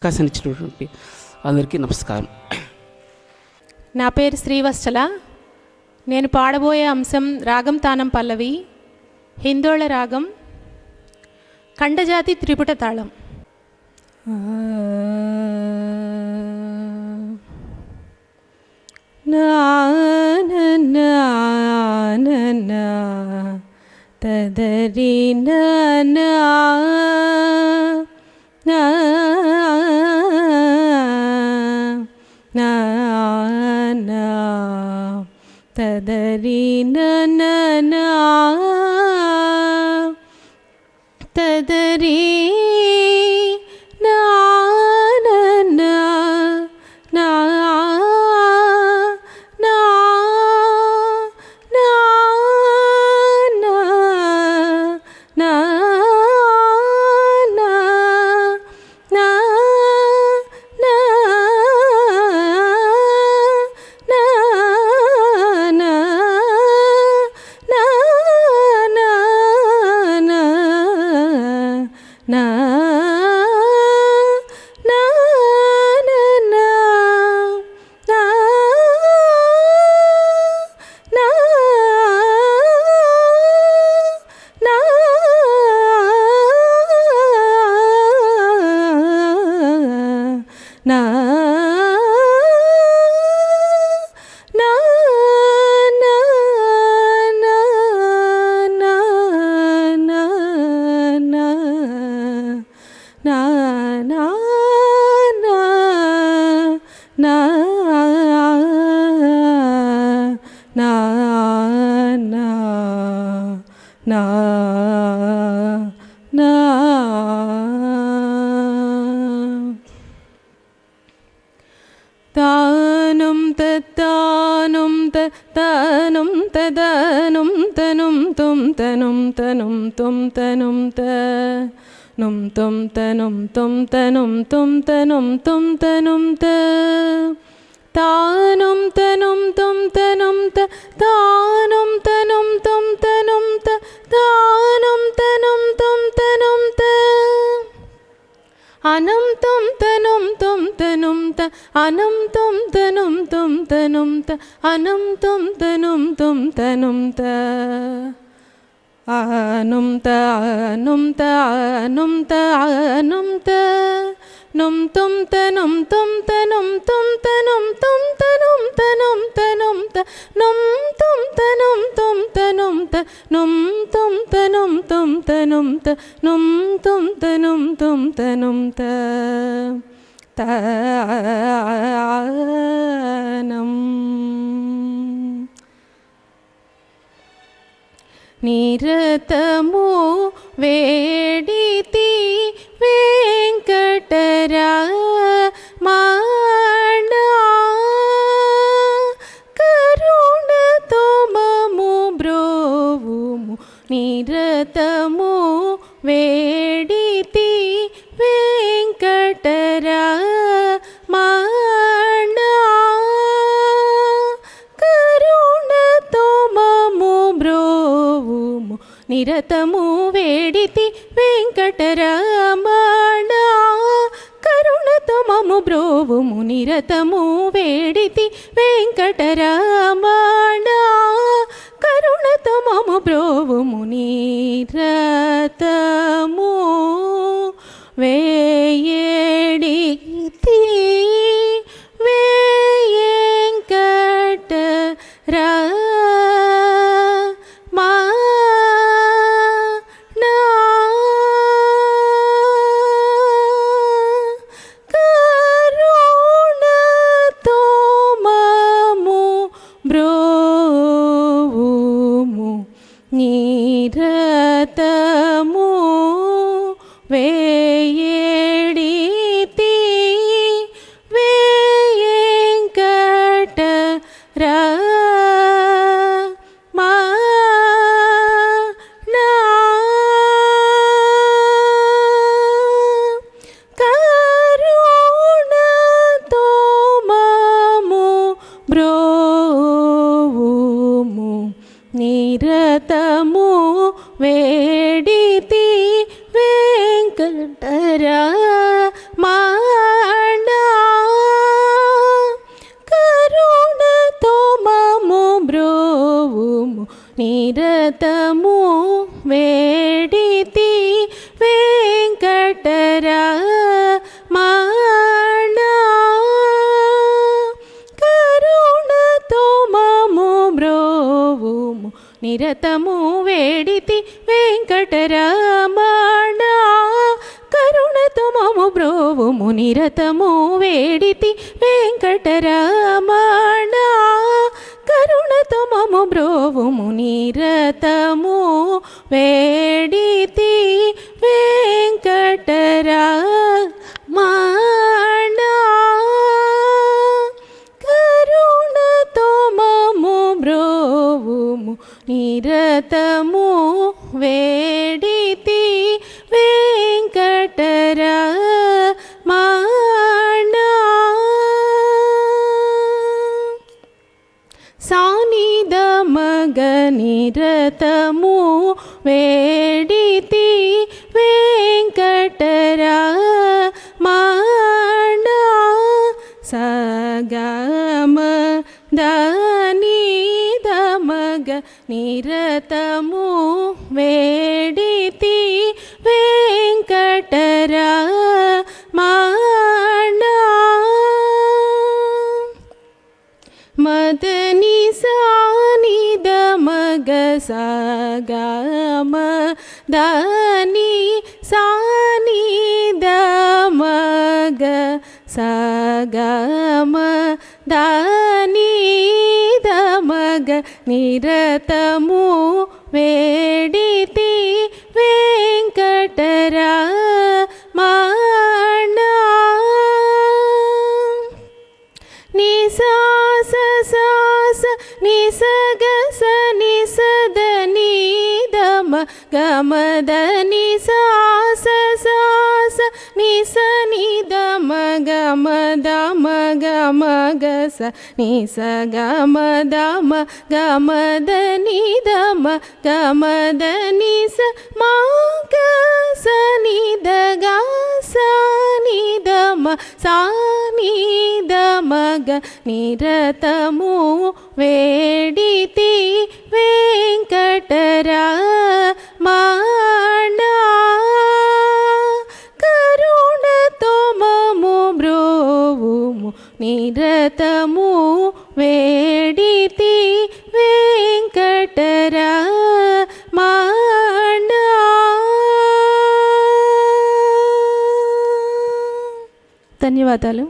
అవకాశం ఇచ్చినటువంటి అందరికీ నమస్కారం. నా పేరు శ్రీవత్సల. నేను పాడబోయే అంశం రాగం తానం పల్లవి, హిందోళ రాగం, ఖండజాతి త్రిపుట తాళం. తదరి తదరి తదరి తానం తతానం తతానం తదనం తనం తుం తనం తనం తుం తనం తనం తుం తనం తుం తనం తుం తనం తుం తనం తానం తనం తుం తనం తానం తనం తుం తనం తానం తనం తుం తనం అనం తుం తనం తుం తనం అనం తుం తనం తుం తనం అనం తుం తనం తుం తనం అనం అనం అనం అనం నం తుం తనం తుం తనం తుం తనం తుం తనం తనం తనం నం తుం తనం తుం తనం నం తుం తనం తుం తనం నం తుం తనం తుం తనం తానం నిరతము వేడితి వెంకటరమణ కరుణతో మము బ్రోవుము. నిరతము వేడితి వెంకటరమణ కరుణతో మము బ్రోవుము. నిరతము వేడితి వెంకటరమణ కరుణతో మము బ్రోవుము. నిరతము వేడితి వెంకటరమణ కరుణతో మము బ్రోవుము. నిరతము వేడితి నిరతము నిరతము వేడితి వెంకటరమణ కరుణతో మము బ్రోవుము నిరతము వేడితి వెంకటరమణ కరుణతో మము బ్రోవుము నిరతము వేడితి వెంకటరమణ కరుణతో మము బ్రోవుము నిరతము వేడితి వెంకటరమణ సానిద మగ నిరతము వేడితి వెంకటరమణ సగమ దని దమగ నిరతము వేడితి వెంకటరమణ మదని సానిద మగ సగమ దని సానిద మగ సగమ దని దమగ నిరతము వేడితి వెంకటరమణ నిసాస సాస నిసగ స నిసద నిదమ గమద నిసాస సాస నిస నిదమ గమద మగమ గస నిస గమద గమద నిదమ గమద నిస మగ స నిద గస నిదమ సా నిదమగ నిరతము వేడితి వెంకటరమణ కరుణతో మము బ్రోవుము నిరతము వేడితి వెంకటరమణ. ధన్యవాదాలు.